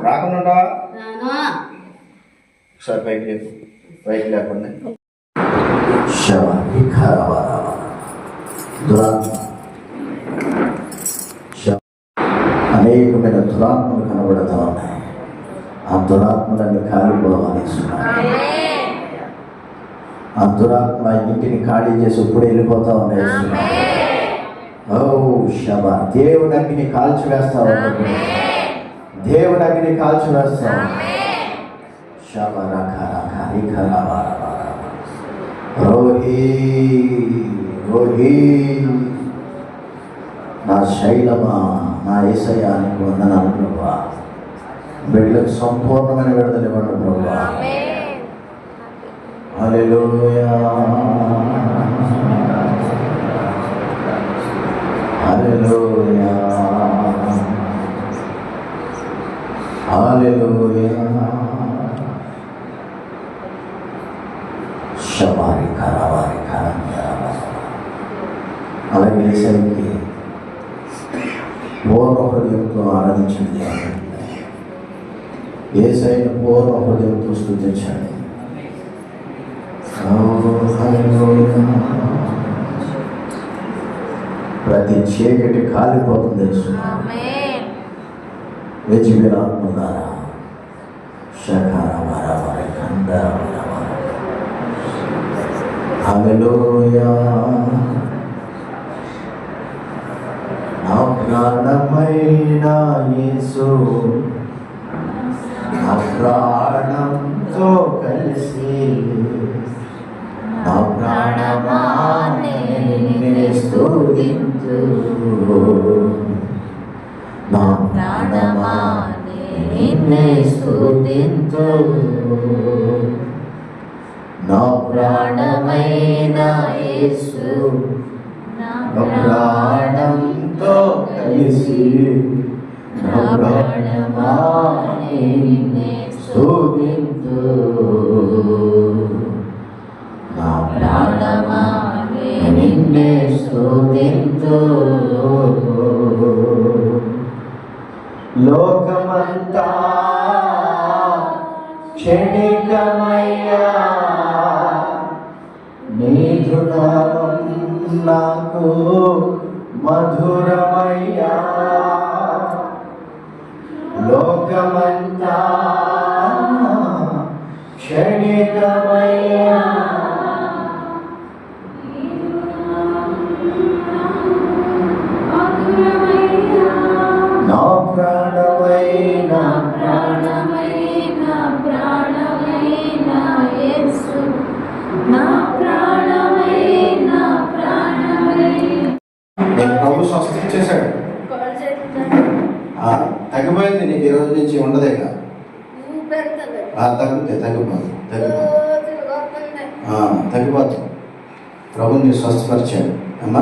రాకుండా ఒకసారి పైకి లేకుండా అనేకమైన దురాత్మలు కనబడుతూ ఉన్నాయి. ఆ దురాత్మలన్నీ కాలిపోవాలి. ఆ దురాత్మ ఇంటిని ఖాళీ చేసి ఇప్పుడు వెళ్ళిపోతా ఉన్నాయి. ఓ శబ, దేవుని అగ్ని కాల్చివేస్తావు, దేవుని అగ్ని కాల్చివేస్తావు. శబ రఖ రఖ రిఖ రోహి రోహి, నా శైలమా, నా యేసయ్యా నీకు వందనాలు ప్రభువా. బిడ్డలకు సంపూర్ణమైన విడుదల ఇవ్వండి ప్రభువా. హల్లెలూయా హల్లెలూయా హల్లెలూయా. శబారి కరవారి అలాగే యేసయ్యకి పూర్ణ హృదయంతో ఆరాధించండి. యేసయ్యను పూర్ణ హృదయంతో స్తుతించండి. ప్రతి చీకటి కాలిపోతుంది. వెజిబిరాత్మ ద్వారా శఖర వరవర కందర వరవర. హల్లెలూయా. నా ప్రాణమైన యేసు, నా ప్రాణంతో కలిసి, నా ప్రాణమా నిన్నే స్తుతింతు, నా ప్రాణమా నిన్నే స్తుతింతు, నా ప్రాణమైన యేసు, నా ప్రాణంతో కలిసి, నా ప్రాణమా నిన్నే స్తుతింతు, నా ప్రాణమా నిన్నే స్తుతింతు. లోకమంతా క్షణికమయ్యా, నీదు నామం నాకు మధురమయ్యా. లోకమంతా క్షణికమయ్యా, నా ప్రాణమైన ప్రాణమైన ప్రాణమైన యేసు, నా ప్రాణమైన ప్రాణమైన. ప్రభు స్వస్థ ఇచ్చేశాడు. తగ్గిపోయింది. నీకు ఈ రోజు నుంచి ఉండదేగా. తగ్గిపోతుంది. ప్రభు నీ స్వస్థపరిచాడు అమ్మా.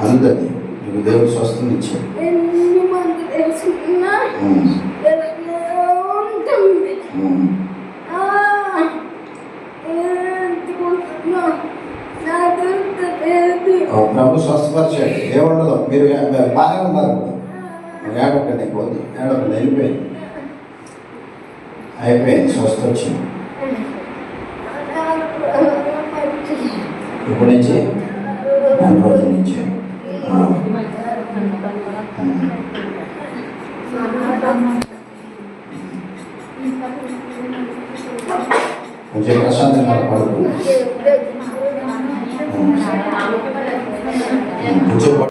అందది నీకు దేవుడు స్వస్థం ఇచ్చాడు. ప్రభు స్వస్థపరిచాడు. ఏముండదు, మీరు బాగా ఉన్నారు. ఏడొక్కడి పోతుంది, ఏడొక్కడి వెళ్ళిపోయింది, అయిపోయింది. స్వస్థ వచ్చింది. ఇప్పటి నుంచి 4 రోజుల నుంచి కొంచెం ప్రశాంతంగా పడుతుంది.